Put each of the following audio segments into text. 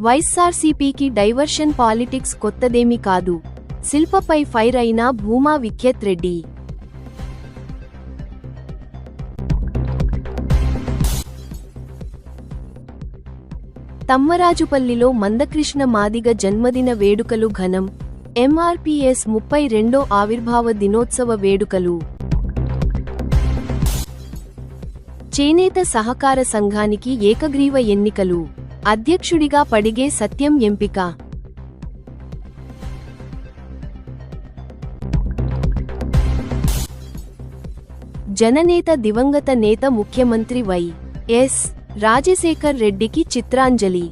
వైఎస్ఆర్సీపీకి diversion politics కొత్తదేమీ కాదు. శిల్పపై fire అయిన భూమా విఖ్యత్ రెడ్డి. తమ్మరాజుపల్లిలో మందకృష్ణ మాదిగ జన్మదిన వేడుకలు ఘనం. ఎంఆర్పీఎస్ 32వ ఆవిర్భావ దినోత్సవ వేడుకలు. చేనేత సహకార సంఘానికి ఏకగ్రీవ ఎన్నికలు. అధ్యక్షుడిగా పడిగే సత్యం ఎంపిక. జననేత దివంగత నేత ముఖ్యమంత్రి వై.ఎస్. రాజశేఖర్ రెడ్డికి చిత్రాంజలి.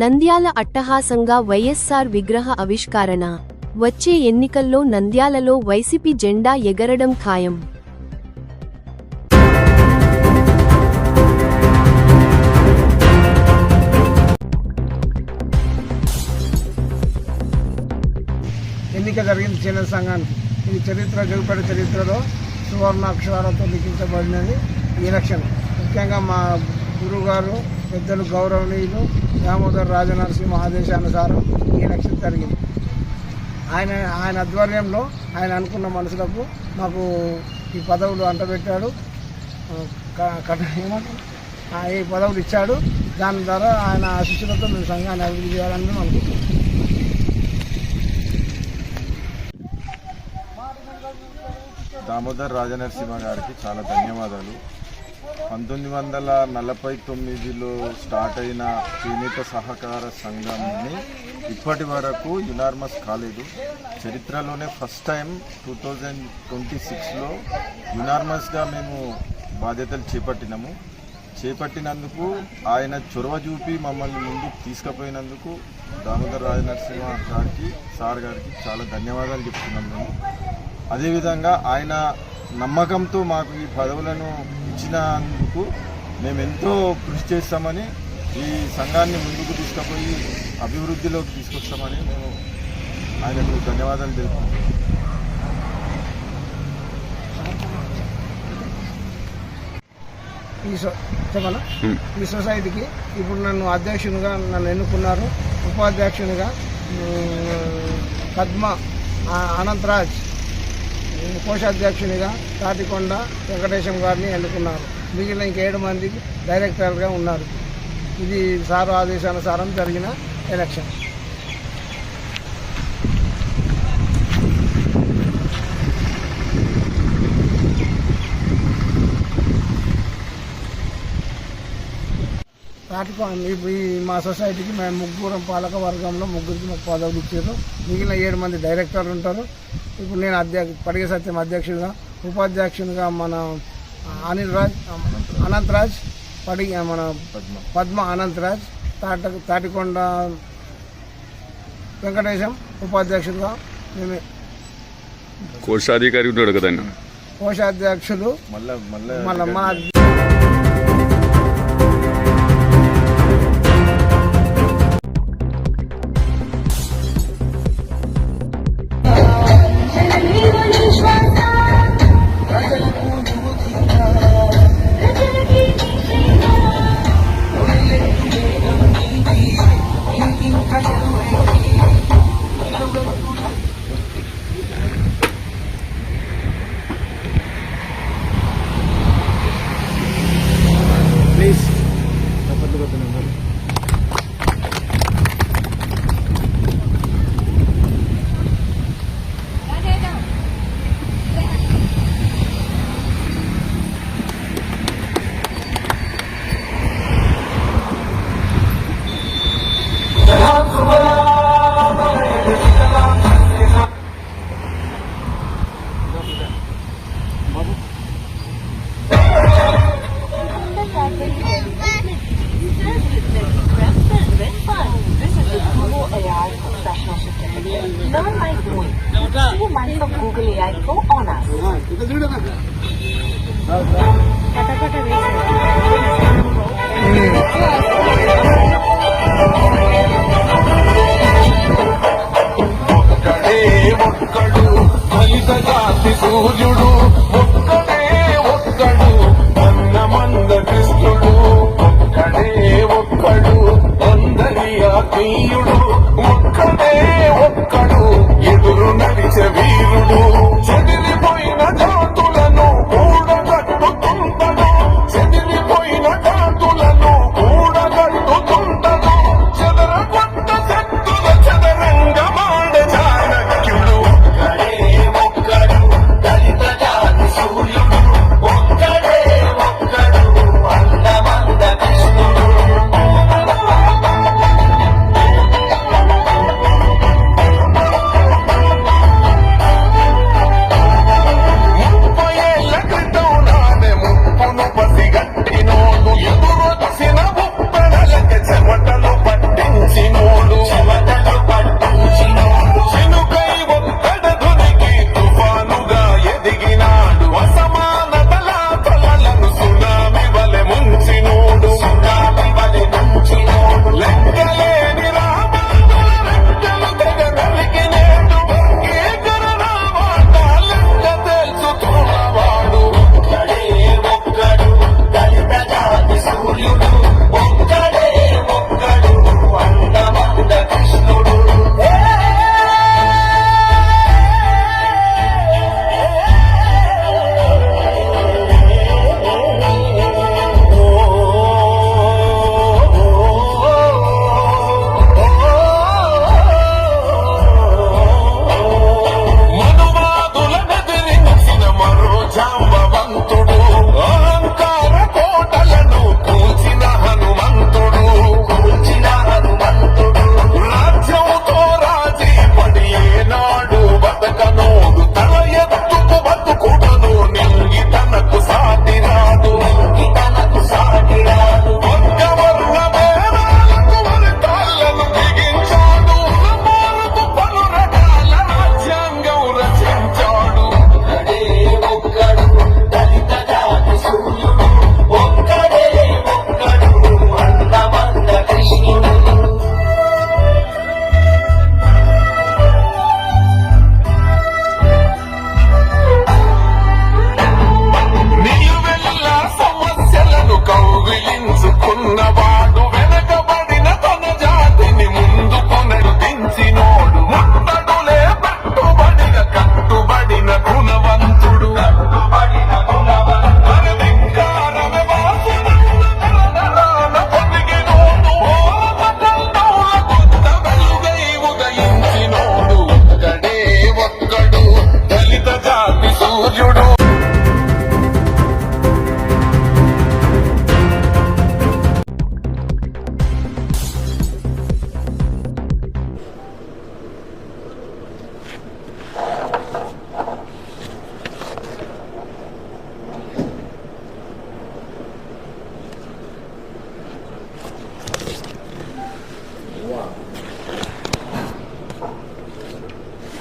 నంద్యాల అట్టహాసంగా వైఎస్ఆర్ విగ్రహ ఆవిష్కరణ. వచ్చే ఎన్నికల్లో నంద్యాలలో వైసీపీ జెండా ఎగరడం ఖాయం. ఎన్నిక జరిగింది చేనేత సంఘానికి. ఇది జగిపేట చరిత్రలో సువర్ణ అక్షరాలతో లిఖించబడినది ఈ ఎలక్షన్. ముఖ్యంగా మా గురువుగారు పెద్దలు గౌరవనీయులు దామోదర్ రాజనరసింహ ఆదేశానుసారం ఈ ఎలక్షన్ జరిగింది. ఆయన ఆధ్వర్యంలో ఆయన అనుకున్న మనుషులకు మాకు ఈ పదవులు అంటబెట్టాడు, ఈ పదవులు ఇచ్చాడు. దాని ద్వారా ఆయన ఆశీస్సులతో మేము సంఘాన్ని అభివృద్ధి చేయాలని మేము అనుకుంటున్నాం. దామోదర్ రాజనరసింహ గారికి చాలా ధన్యవాదాలు. 1949లో స్టార్ట్ అయిన చేనేత సహకార సంఘంని ఇప్పటి వరకు యునార్మస్ కాలేదు. చరిత్రలోనే ఫస్ట్ టైం 2026లో యునార్మస్గా మేము బాధ్యతలు చేపట్టినందుకు ఆయన చొరవ చూపి మమ్మల్ని ముందుకు తీసుకుపోయినందుకు దామోదర్ రాజనరసింహ గారికి సార్ గారికి చాలా ధన్యవాదాలు చెప్తున్నాం మేము. అదేవిధంగా ఆయన నమ్మకంతో మాకు ఈ పదవులను ఇచ్చినందుకు మేము ఎంతో కృషి చేస్తామని, ఈ సంఘాన్ని ముందుకు తీసుకుపోయి అభివృద్ధిలోకి తీసుకొస్తామని మేము ఆయనకు ధన్యవాదాలు తెలుపుతున్నాం. ఈ సొసైటీకి ఇప్పుడు నన్ను అధ్యక్షునిగా ఎన్నుకున్నారు. ఉపాధ్యక్షునిగా పద్మ అనంతరాజ్, కోశాధ్యక్షునిగా తాటికొండ వెంకటేశం గారిని ఎన్నుకున్నారు. మిగిలిన ఇంక 7 మందికి డైరెక్టర్గా ఉన్నారు. ఇది సారు ఆదేశానుసారం జరిగిన ఎలక్షన్. ఈ మా సొసైటీకి మేము ముగ్గురం పాలక వర్గంలో ముగ్గురికి మాకు పదవులు ఇచ్చారు. మిగిలిన 7 మంది డైరెక్టర్లు ఉంటారు. ఇప్పుడు నేను పడిగే సత్యం అధ్యక్షుడిగా, ఉపాధ్యక్షునిగా మన అనంతరాజ్, మన పద్మ అనంతరాజ్, తాటికొండ వెంకటేశం ఉపాధ్యక్షులుగా మేమే. కోశాధికారి ఉంటాడు కదా, కోశాధ్యక్షులు మళ్ళీ Learn by doing. See Microsoft Google AI Pro on us. ఒక్కడు దళిత జాతి సూర్యుడు ఒక్కడే రాజకీయుడు ఒక్కడే ఒక్కడు ఎదురు నడిచే వీరుడు చెదిరిపోయిన జాతులను కూడగట్టుతుంటడు చెదిరిపోయిన జాతులను కూడగట్టుతుంటడు చెదరగొట్ట శక్తుల చదరంగమాడ చాణక్యుడు ఒక్కడే ఒక్కడు దళిత జాతి సూర్యుడు ఒక్కడే ఒక్కడు అందమంద కృష్ణుడు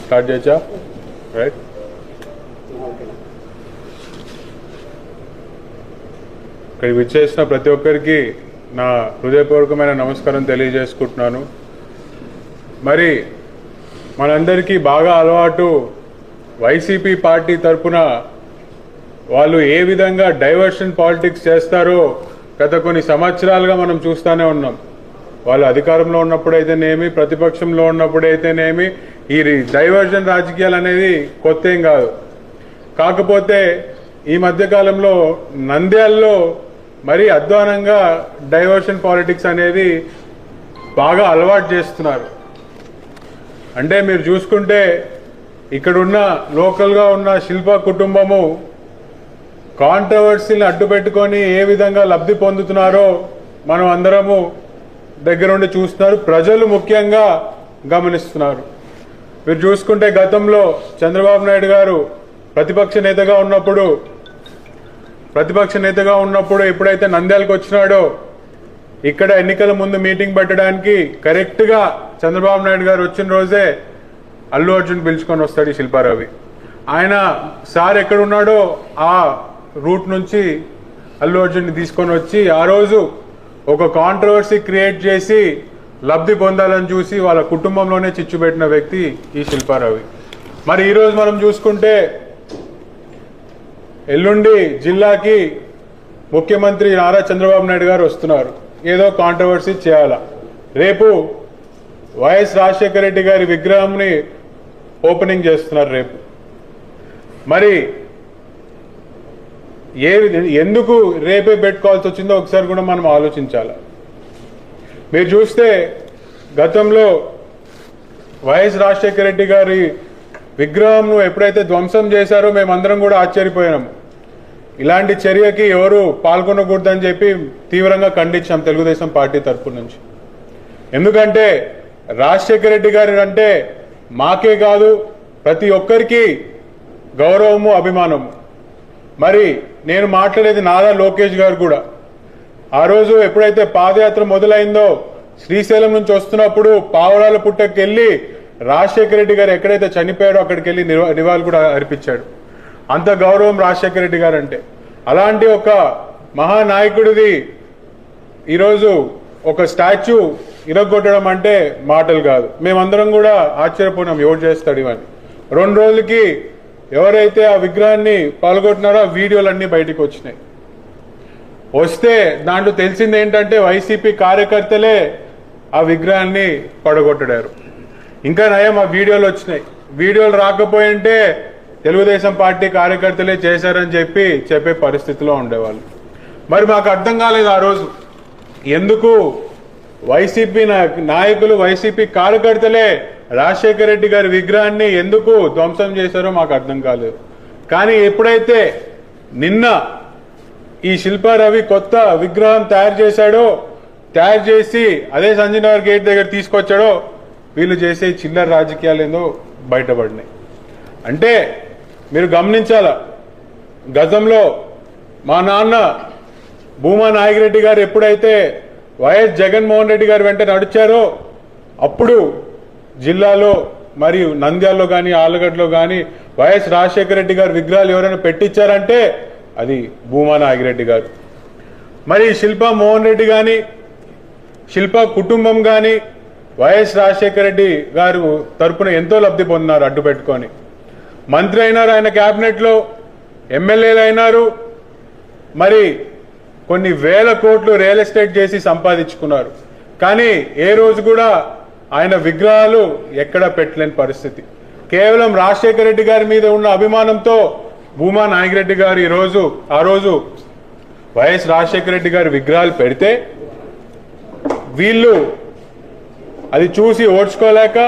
స్టార్ట్ చేయొచ్చా? రైట్. ఇక్కడికి విచ్చేసిన ప్రతి ఒక్కరికి నా హృదయపూర్వకమైన నమస్కారం తెలియజేసుకుంటున్నాను. మరి మనందరికీ బాగా అలవాటు వైసీపీ పార్టీ తరఫున వాళ్ళు ఏ విధంగా డైవర్షన్ పాలిటిక్స్ చేస్తారో గత కొన్ని సంవత్సరాలుగా మనం చూస్తూనే ఉన్నాం. వాళ్ళు అధికారంలో ఉన్నప్పుడైతేనేమి, ప్రతిపక్షంలో ఉన్నప్పుడైతేనేమి ఈ డైవర్షన్ రాజకీయాలు అనేది కొత్త ఏం కాదు. కాకపోతే ఈ మధ్యకాలంలో నంద్యాలలో మరీ అధ్వానంగా డైవర్షన్ పాలిటిక్స్ అనేది బాగా అలవాటు చేస్తున్నారు. అంటే మీరు చూసుకుంటే ఇక్కడున్న లోకల్గా ఉన్న శిల్ప కుటుంబము కాంట్రవర్సీని అడ్డుపెట్టుకొని ఏ విధంగా లబ్ధి పొందుతున్నారో మనం అందరము దగ్గరుండి చూస్తున్నారు. ప్రజలు ముఖ్యంగా గమనిస్తున్నారు. మీరు చూసుకుంటే గతంలో చంద్రబాబు నాయుడు గారు ప్రతిపక్ష నేతగా ఉన్నప్పుడు ఎప్పుడైతే నంద్యాలకు వచ్చినాడో ఇక్కడ ఎన్నికల ముందు మీటింగ్ పెట్టడానికి కరెక్ట్గా చంద్రబాబు నాయుడు గారు వచ్చిన రోజే అల్లు అర్జున్ పిలుచుకొని వస్తాడు ఈ శిల్పారావి. ఆయన సార్ ఎక్కడున్నాడో ఆ రూట్ నుంచి అల్లు అర్జున్ని తీసుకొని వచ్చి ఆ రోజు ఒక కాంట్రవర్సీ క్రియేట్ చేసి లబ్ధి పొందాలని చూసి వాళ్ళ కుటుంబంలోనే చిచ్చు పెట్టిన వ్యక్తి ఈ శిల్పారావి. మరి ఈరోజు మనం చూసుకుంటే ఎల్లుండి జిల్లాకి ముఖ్యమంత్రి నారా చంద్రబాబు నాయుడు గారు వస్తున్నారు. ఏదో కాంట్రవర్సీ చేయాలా. రేపు వైఎస్ రాజశేఖర రెడ్డి గారి విగ్రహంని ఓపెనింగ్ చేస్తున్నారు రేపు. మరి ఎందుకు రేపే పెట్టుకోవాల్సి వచ్చిందో ఒకసారి కూడా మనం ఆలోచించాలి. మీరు చూస్తే గతంలో వైఎస్ రాజశేఖర రెడ్డి గారి విగ్రహంను ఎప్పుడైతే ధ్వంసం చేశారో మేమందరం కూడా ఆశ్చర్యపోయాము. ఇలాంటి చర్యకి ఎవరు పాల్గొనకూడదని చెప్పి తీవ్రంగా ఖండించాం తెలుగుదేశం పార్టీ తరఫు నుంచి. ఎందుకంటే రాజశేఖర రెడ్డి గారి అంటే మాకే కాదు ప్రతి ఒక్కరికి గౌరవము అభిమానము. మరి నేను మాట్లాడేది నారా లోకేష్ గారు కూడా ఆ రోజు ఎప్పుడైతే పాదయాత్ర మొదలైందో శ్రీశైలం నుంచి వస్తున్నప్పుడు పావురాల పుట్టకి వెళ్ళి రాజశేఖర రెడ్డి గారు ఎక్కడైతే చనిపోయాడో అక్కడికి వెళ్ళి నివాళులు కూడా అర్పించాడు. అంత గౌరవం రాజశేఖర రెడ్డి గారు అంటే. అలాంటి ఒక మహానాయకుడిది ఈరోజు ఒక స్టాచ్యూ ఇరగొట్టడం అంటే మాటలు కాదు. మేమందరం కూడా ఆశ్చర్యపోయినాం ఎవరు చేస్తాడు ఇవన్నీ. 2 రోజులకి ఎవరైతే ఆ విగ్రహాన్ని పాల్గొంటున్నారో ఆ వీడియోలన్నీ బయటకు వచ్చినాయి. వస్తే దాంట్లో తెలిసింది ఏంటంటే వైసీపీ కార్యకర్తలే ఆ విగ్రహాన్ని పడగొట్టారు. ఇంకా నయం ఆ వీడియోలు వచ్చినాయి. వీడియోలు రాకపోయింటే తెలుగుదేశం పార్టీ కార్యకర్తలే చేశారని చెప్పే పరిస్థితిలో ఉండేవాళ్ళు. మరి మాకు అర్థం కాలేదు ఆ రోజు ఎందుకు వైసీపీ నాయకులు వైసీపీ కార్యకర్తలే రాజశేఖర రెడ్డి గారి విగ్రహాన్ని ఎందుకు ధ్వంసం చేశారో మాకు అర్థం కాలేదు. కానీ ఎప్పుడైతే నిన్న ఈ శిల్పారవి కొత్త విగ్రహం తయారు చేసి అదే సంజయనగర్ గేట్ దగ్గర తీసుకొచ్చాడో వీళ్ళు చేసే చిల్లర రాజకీయాలు ఏందో బయటపడినాయి. అంటే మీరు గమనించాలా, గతంలో మా నాన్న భూమా నాగిరెడ్డి గారు ఎప్పుడైతే వైఎస్ జగన్మోహన్ రెడ్డి గారు వెంట నడిచారో అప్పుడు జిల్లాలో మరియు నంద్యాలలో కానీ ఆలగడ్డలో కానీ వైఎస్ రాజశేఖర రెడ్డి గారు విగ్రహాలు ఎవరైనా పెట్టించారంటే అది భూమా నాగిరెడ్డి గారు. మరి శిల్పా మోహన్ రెడ్డి కానీ శిల్పా కుటుంబం కానీ వైఎస్ రాజశేఖర రెడ్డి గారు తరపున ఎంతో లబ్ధి పొందినారు. అడ్డు పెట్టుకొని మంత్రి అయినారు, ఆయన క్యాబినెట్లో ఎమ్మెల్యేలు అయినారు. మరి కొన్ని వేల కోట్లు రియల్ ఎస్టేట్ చేసి సంపాదించుకున్నారు. కానీ ఏ రోజు కూడా ఆయన విగ్రహాలు ఎక్కడా పెట్టలేని పరిస్థితి. కేవలం రాజశేఖర రెడ్డి గారి మీద ఉన్న అభిమానంతో భూమా నాగిరెడ్డి గారు ఆ రోజు వైఎస్ రాజశేఖర రెడ్డి గారి విగ్రహాలు పెడితే వీళ్ళు అది చూసి ఓడ్చుకోలేక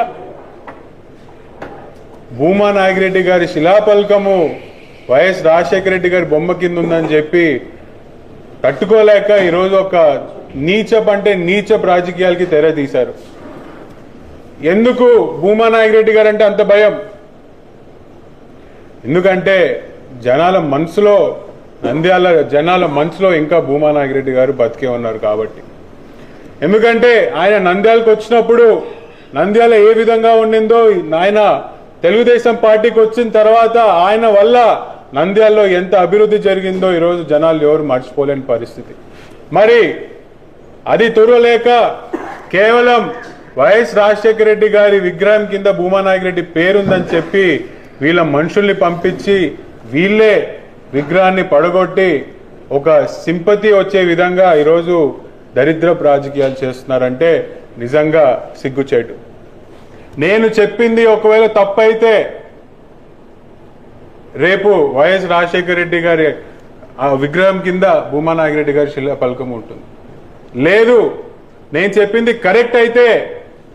భూమా నాగిరెడ్డి గారి శిలాపలకము వైఎస్ రాజశేఖర రెడ్డి గారి బొమ్మ కింద ఉందని చెప్పి తట్టుకోలేక ఈరోజు ఒక నీచపు రాజకీయాలకి తెర తీశారు. ఎందుకు భూమా నాగిరెడ్డి గారు అంటే అంత భయం? ఎందుకంటే నంద్యాల జనాల మనసులో ఇంకా భూమా నాగిరెడ్డి గారు బతికే ఉన్నారు కాబట్టి. ఎందుకంటే ఆయన నంద్యాలకు వచ్చినప్పుడు నంద్యాల ఏ విధంగా ఉండిందో, ఆయన తెలుగుదేశం పార్టీకి వచ్చిన తర్వాత ఆయన వల్ల నంద్యాలలో ఎంత అభివృద్ధి జరిగిందో ఈరోజు జనాలు ఎవరు మర్చిపోలేని పరిస్థితి. మరి అది తురలేక కేవలం వైఎస్ రాజశేఖర రెడ్డి గారి విగ్రహం కింద భూమా నాగిరెడ్డి పేరుందని చెప్పి వీళ్ళ మనుషుల్ని పంపించి వీళ్ళే విగ్రహాన్ని పడగొట్టి ఒక సింపతి వచ్చే విధంగా ఈరోజు దరిద్రపు రాజకీయాలు చేస్తున్నారంటే నిజంగా సిగ్గుచేటు. నేను చెప్పింది ఒకవేళ తప్పైతే రేపు వైఎస్ రాజశేఖర రెడ్డి గారి ఆ విగ్రహం కింద భూమా నాగిరెడ్డి గారి శిలాఫలకం ఉంటుంది. లేదు నేను చెప్పింది కరెక్ట్ అయితే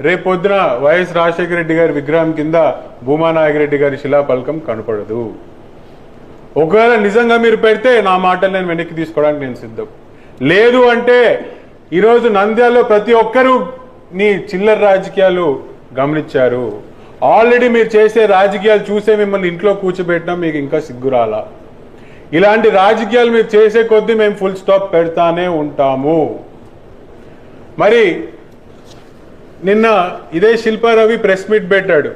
రేపు పొద్దున వైఎస్ రాజశేఖర రెడ్డి గారి విగ్రహం కింద భూమా నాగిరెడ్డి గారి శిలాఫలకం కనపడదు. ఒకవేళ నిజంగా మీరు పెడితే నా మాటలు నేను వెనక్కి తీసుకోవడానికి నేను సిద్ధం. లేదు అంటే ఈరోజు నంద్యాలలో ప్రతి ఒక్కరూ నీ చిల్లర రాజకీయాలు గమనించారు. ఆల్రెడీ మీరు చేసే రాజకీయాలు చూసే మిమ్మల్ని ఇంట్లో కూర్చోబెట్టినా మీకు ఇంకా సిగ్గురాలా. ఇలాంటి రాజకీయాలు మీరు చేసే కొద్దీ మేము ఫుల్ స్టాప్ పెడతానే ఉంటాము. మరి నిన్న ఇదే శిల్పారవి ప్రెస్ మీట్ పెట్టాడు.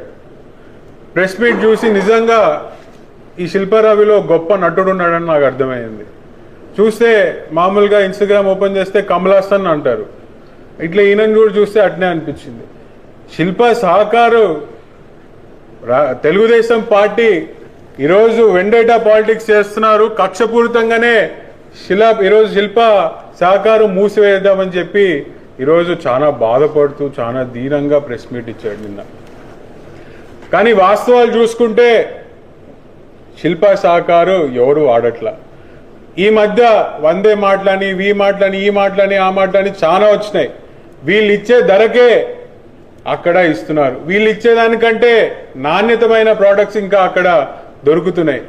ప్రెస్ మీట్ చూసి నిజంగా ఈ శిల్పారవిలో గొప్ప నటుడు ఉన్నాడని నాకు అర్థమైంది. చూస్తే మామూలుగా ఇన్స్టాగ్రామ్ ఓపెన్ చేస్తే కమల్ హాసన్ అంటారు, ఇట్లా ఈయనను కూడా చూస్తే అట్నే అనిపించింది. శిల్పా సహకారు తెలుగుదేశం పార్టీ ఈరోజు వెండేటా పాలిటిక్స్ చేస్తున్నారు. కక్షపూరితంగానే ఈరోజు శిల్పా సహకారం మూసివేద్దామని చెప్పి ఈరోజు చాలా బాధపడుతూ చాలా దీనంగా ప్రెస్ మీట్ ఇచ్చాడు నిన్న. కానీ వాస్తవాలు చూసుకుంటే శిల్పా సహకారు ఎవరు వాడట్లా. ఈ మధ్య వందే మాటలని ఈ మాటలని ఆ మాటలని చాలా వచ్చినాయి. వీళ్ళు ఇచ్చే ధరకే అక్కడ ఇస్తున్నారు. వీళ్ళు ఇచ్చేదానికంటే నాణ్యతమైన ప్రోడక్ట్స్ ఇంకా అక్కడ దొరుకుతున్నాయి.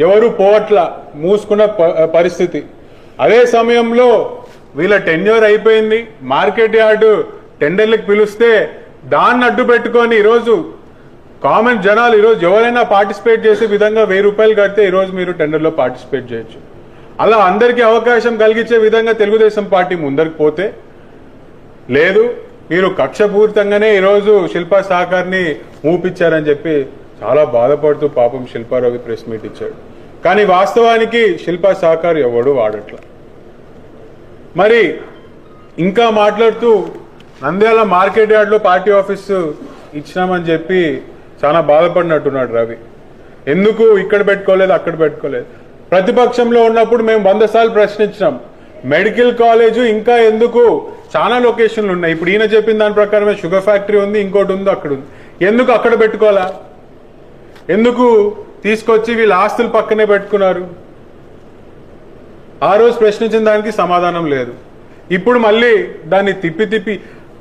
ఎవరు పోవట్ల, మూసుకున్న పరిస్థితి. అదే సమయంలో వీళ్ళ టెన్యూర్ అయిపోయింది. మార్కెట్ యార్డు టెండర్లకు పిలిస్తే దాన్ని అడ్డు పెట్టుకొని ఈరోజు కామన్ జనాలు ఈరోజు ఎవరైనా పార్టిసిపేట్ చేసే విధంగా 1000 రూపాయలు కడితే ఈరోజు మీరు టెండర్లో పార్టిసిపేట్ చేయొచ్చు. అలా అందరికీ అవకాశం కలిగించే విధంగా తెలుగుదేశం పార్టీ ముందరికి పోతే లేదు, మీరు కక్షపూరితంగానే ఈరోజు శిల్పా సహకార్ని మూపించారని చెప్పి చాలా బాధపడుతూ పాపం శిల్పారావు ప్రెస్ మీట్ ఇచ్చాడు. కానీ వాస్తవానికి శిల్పా సహకార్ ఎవడు వాడట్ల. మరి ఇంకా మాట్లాడుతూ నంద్యాల మార్కెట్ యార్డ్లో పార్టీ ఆఫీసు ఇచ్చినామని చెప్పి చాలా బాధపడినట్టున్నాడు రవి. ఎందుకు ఇక్కడ పెట్టుకోలేదు, అక్కడ పెట్టుకోలేదు? ప్రతిపక్షంలో ఉన్నప్పుడు మేము 100 సార్లు ప్రశ్నించినాం. మెడికల్ కాలేజు ఇంకా ఎందుకు, చాలా లొకేషన్లు ఉన్నాయి. ఇప్పుడు ఈయన చెప్పిన దాని ప్రకారమే షుగర్ ఫ్యాక్టరీ ఉంది, ఇంకోటి ఉంది, అక్కడ ఉంది. ఎందుకు అక్కడ పెట్టుకోవాలా? ఎందుకు తీసుకొచ్చి వీళ్ళ ఆస్తులు పక్కనే పెట్టుకున్నారు? ఆ రోజు ప్రశ్నించిన దానికి సమాధానం లేదు. ఇప్పుడు మళ్ళీ దాన్ని తిప్పి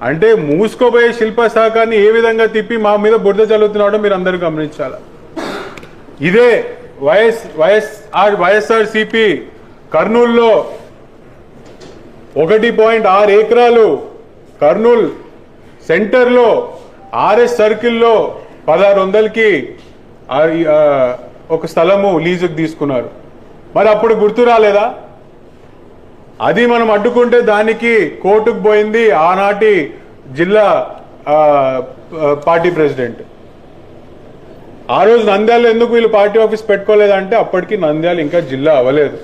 అంటే మూసుకోబోయే శిల్పా సహకార్ని ఏ విధంగా తిప్పి మా మీద బురద చల్లుతున్నాడో మీరు అందరూ గమనించాలి. ఇదే వైఎస్ఆర్సిపి కర్నూలులో 1.6 ఎకరాలు కర్నూలు సెంటర్లో ఆర్ఎస్ సర్కిల్లో 1600కి ఒక స్థలము లీజుకు తీసుకున్నారు. మరి అప్పుడు గుర్తు రాలేదా? అది మనం అడ్డుకుంటే దానికి కోర్టుకు పోయింది ఆనాటి జిల్లా పార్టీ ప్రెసిడెంట్. ఆ రోజు నంద్యాల ఎందుకు వీళ్ళు పార్టీ ఆఫీస్ పెట్టుకోలేదంటే అప్పటికి నంద్యాల ఇంకా జిల్లా అవ్వలేదు.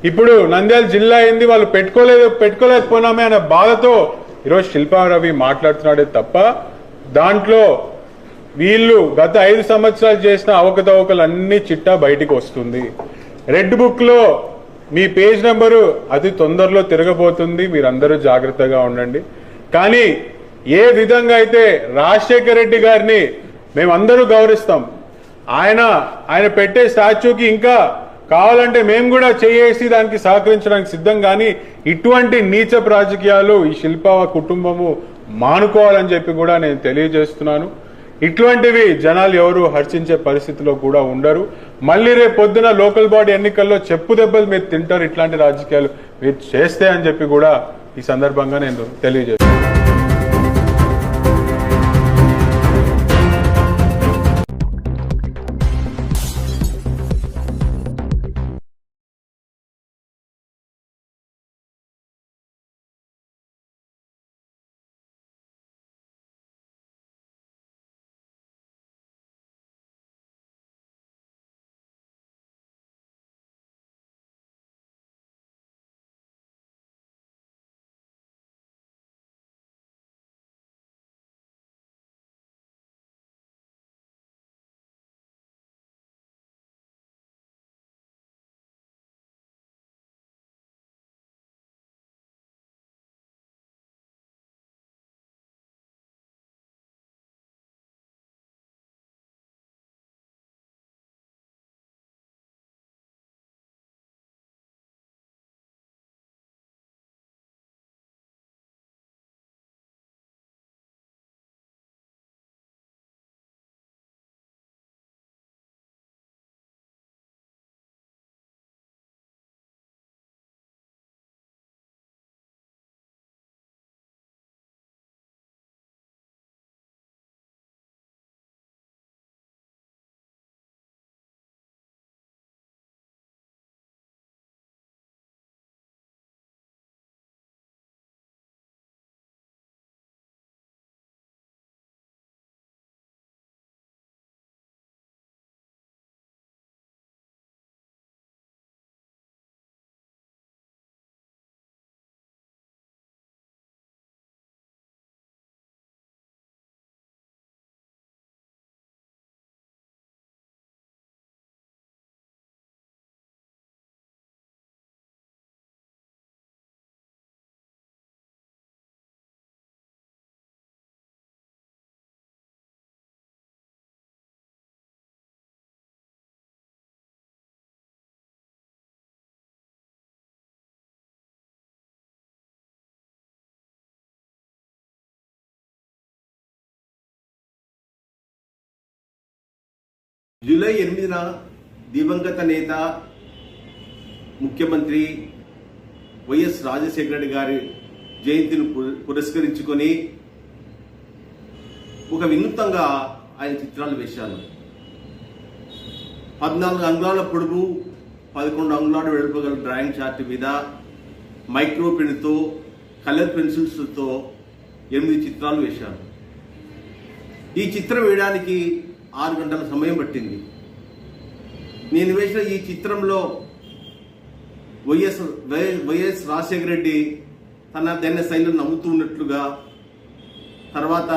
ఇప్పుడు నంద్యాల జిల్లా అయింది, వాళ్ళు పెట్టుకోలేకపోయినామే అనే బాధతో ఈరోజు శిల్పా రవి మాట్లాడుతున్నాడే తప్ప దాంట్లో వీళ్ళు గత 5 సంవత్సరాలు చేసిన అవకతవకలు అన్ని చిట్టా బయటికి వస్తుంది. రెడ్ బుక్ లో మీ పేజ్ నెంబరు అతి తొందరలో తిరగబోతుంది, మీరందరూ జాగ్రత్తగా ఉండండి. కానీ ఏ విధంగా అయితే రాజశేఖర రెడ్డి గారిని మేమందరూ గౌరవిస్తాం, ఆయన పెట్టే స్టాచ్యూకి ఇంకా కావాలంటే మేము కూడా చేసి దానికి సహకరించడానికి సిద్ధం. కానీ ఇటువంటి నీచపు రాజకీయాలు ఈ శిల్పా కుటుంబము మానుకోవాలని చెప్పి కూడా నేను తెలియజేస్తున్నాను. ఇటువంటివి జనాలు ఎవరు హర్షించే పరిస్థితిలో కూడా ఉండరు. మళ్ళీ రేపు పొద్దున లోకల్ బాడీ ఎన్నికల్లో చెప్పు దెబ్బలు మీరు తింటారు ఇట్లాంటి రాజకీయాలు మీరు చేస్తే అని చెప్పి కూడా ఈ సందర్భంగా నేను తెలియజేస్తాను. జూలై 8న దివంగత నేత ముఖ్యమంత్రి వైఎస్ రాజశేఖర రెడ్డి గారి జయంతిని పురస్కరించుకొని ఒక వినూత్నంగా ఆయన చిత్రాలు వేశాను. 14 అంగుళాల పొడుగు 11 అంగుళాల వెడల్పు గల డ్రాయింగ్ చార్ట్ మీద మైక్రో పెన్తో కలర్ పెన్సిల్స్తో 8 చిత్రాలు వేశాను. ఈ చిత్రం వేయడానికి 6 గంటల సమయం పట్టింది. నేను వేసిన ఈ చిత్రంలో వైఎస్ రాజశేఖర రెడ్డి తన దైన శైలిలో నవ్వుతూ ఉన్నట్లుగా, తర్వాత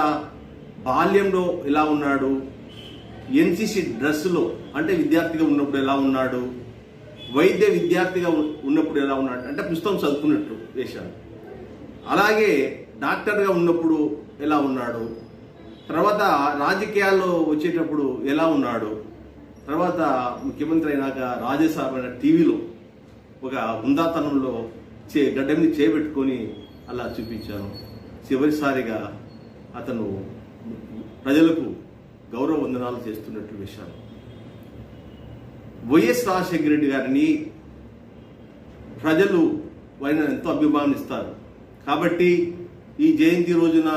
బాల్యంలో ఎలా ఉన్నాడు, ఎన్సిసి డ్రెస్సులో అంటే విద్యార్థిగా ఉన్నప్పుడు ఎలా ఉన్నాడు, వైద్య విద్యార్థిగా ఉన్నప్పుడు ఎలా ఉన్నాడు అంటే పుస్తకం చదువుకున్నట్టు వేశాడు. అలాగే డాక్టర్గా ఉన్నప్పుడు ఎలా ఉన్నాడు, తర్వాత రాజకీయాల్లో వచ్చేటప్పుడు ఎలా ఉన్నాడు, తర్వాత ముఖ్యమంత్రి అయినాక రాజ్యసభ టీవీలో ఒక హుందాతనంలో గడ్డని చేపెట్టుకొని అలా చూపించాను. చివరిసారిగా అతను ప్రజలకు గౌరవ వందనాలు చేస్తున్నట్లు విషయాలు. వైఎస్ రాజశేఖర రెడ్డి గారిని ప్రజలు ఆయన ఎంతో అభిమానిస్తారు. కాబట్టి ఈ జయంతి రోజున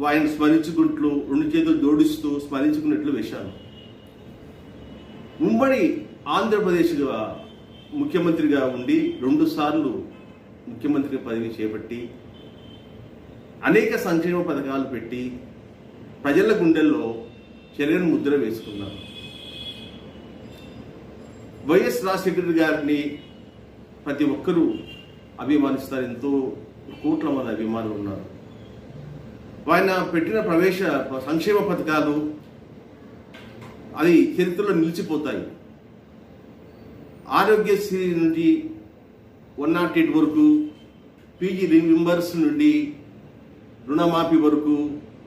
ఆయన స్మరించుకుంటూ 2 చేతులు జోడిస్తూ స్మరించుకున్నట్లు వేశాను. ఉమ్మడి ఆంధ్రప్రదేశ్గా ముఖ్యమంత్రిగా ఉండి 2 సార్లు ముఖ్యమంత్రి పదవి చేపట్టి అనేక సంక్షేమ పథకాలు పెట్టి ప్రజల గుండెల్లో చెరగని ముద్ర వేసుకున్నారు. వైఎస్ రాజశేఖర గారిని ప్రతి ఒక్కరూ అభిమానిస్తారు. ఎంతో కోట్ల మంది అభిమానులు ఉన్నారు. ఆయన పెట్టిన సంక్షేమ పథకాలు అది చరిత్రలో నిలిచిపోతాయి. ఆరోగ్యశ్రీ నుండి 108 వరకు, పీజీ రీయింబర్స్ నుండి రుణమాఫీ వరకు,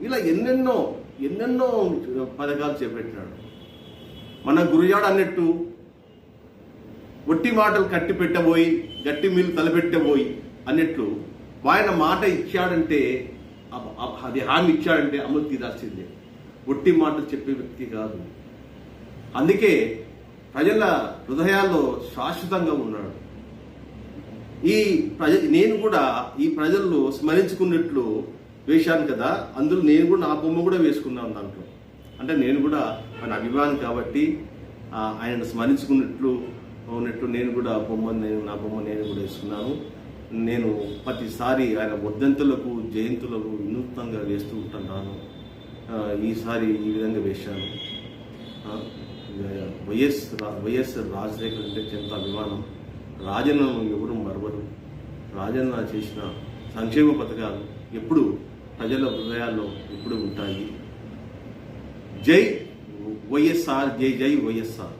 ఇలా ఎన్నెన్నో పథకాలు చేపట్టాడు. మన గురుజాడ అన్నట్టు ఒట్టి మాటలు కట్టి పెట్టబోయి గట్టి మీలు తలపెట్టబోయి అన్నట్లు ఆయన మాట ఇచ్చాడంటే అది హామీ ఇచ్చాడంటే అమలు తీరాల్సిందే. ఒట్టి మాటలు చెప్పే వ్యక్తి కాదు. అందుకే ప్రజల హృదయాల్లో శాశ్వతంగా ఉన్నాడు. నేను కూడా ఈ ప్రజల్లో స్మరించుకున్నట్లు వేశాను కదా, అందులో నేను కూడా నా బొమ్మ కూడా వేసుకున్నాను దాంట్లో. అంటే నేను కూడా ఆయన అభిమాని కాబట్టి ఆయనను స్మరించుకున్నట్లు నేను కూడా నా బొమ్మ నేను కూడా వేసుకున్నాను. నేను ప్రతిసారి ఆయన వర్ధంతులకు జయంతులకు వినూత్నంగా వేస్తూ ఉంటున్నాను. ఈసారి ఈ విధంగా వేశాను. వైఎస్ రాజశేఖర్ అంటే ఎంత అభిమానం. రాజన్నను ఎవరు మరవరు. రాజన్న చేసిన సంక్షేమ పథకాలు ఎప్పుడు ప్రజల హృదయాల్లో ఎప్పుడు ఉంటాయి. జై వైఎస్ఆర్, జై జై వైఎస్ఆర్.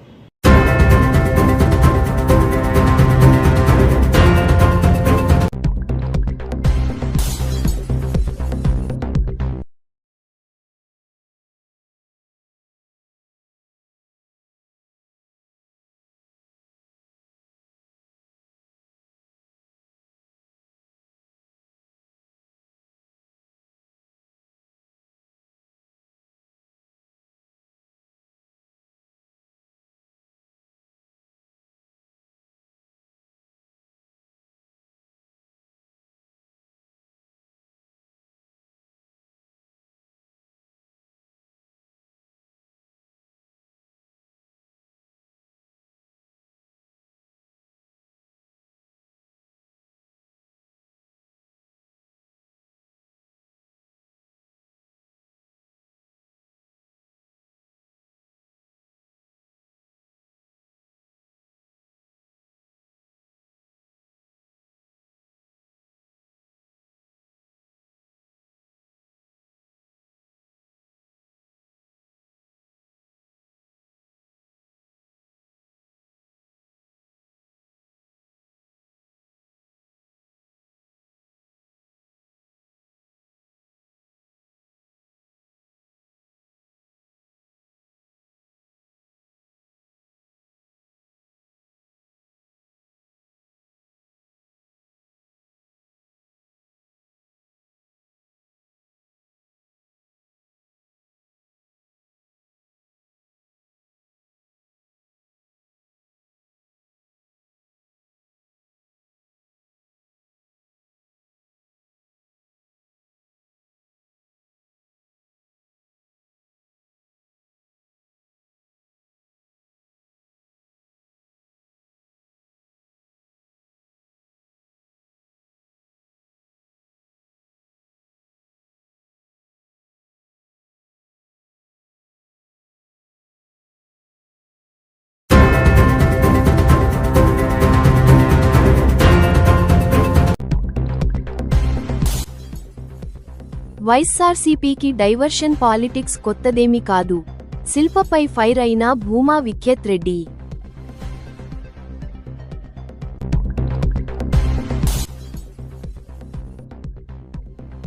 వైఎస్ఆర్సీపీకి డైవర్షన్ పాలిటిక్స్ కొత్తదేమీ కాదు. శిల్పపై ఫైర్ అయిన భూమా విఖ్యత్ రెడ్డి.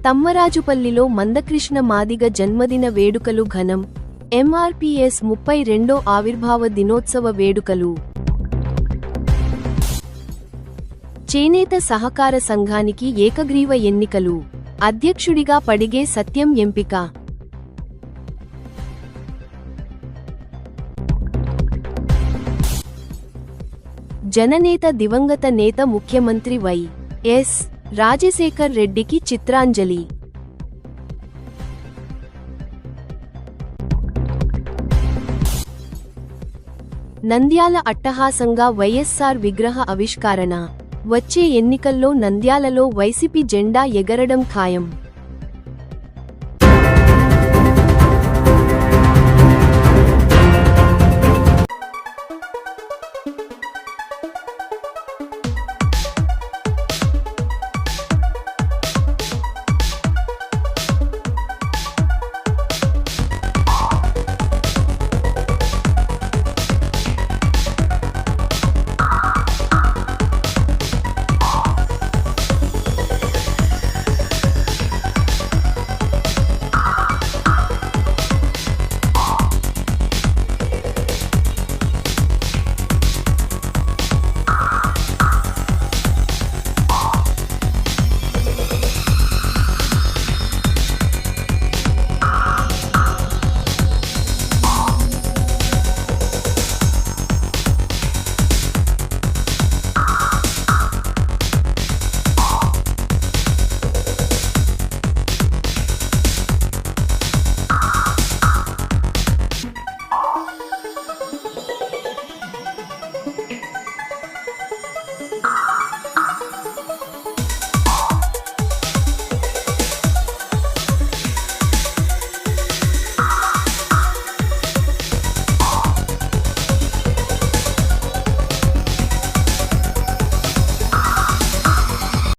తమ్మరాజుపల్లిలో మందకృష్ణ మాదిగ జన్మదిన వేడుకలు ఘనం. ఎంఆర్పీఎస్ 32వ ఆవిర్భావ దినోత్సవ వేడుకలు. చేనేత సహకార సంఘానికి ఏకగ్రీవ ఎన్నికలు. అధ్యక్షుడిగా పడిగే సత్యం ఎంపిక. జననేత దివంగత నేత ముఖ్యమంత్రి వై.ఎస్. రాజశేఖర్ రెడ్డికి చిత్రాంజలి. నంద్యాల అట్టహాసంగా వైఎస్ఆర్ విగ్రహ ఆవిష్కరణ. వచ్చే ఎన్నికల్లో నంద్యాలలో వైసీపీ జెండా ఎగరడం ఖాయం.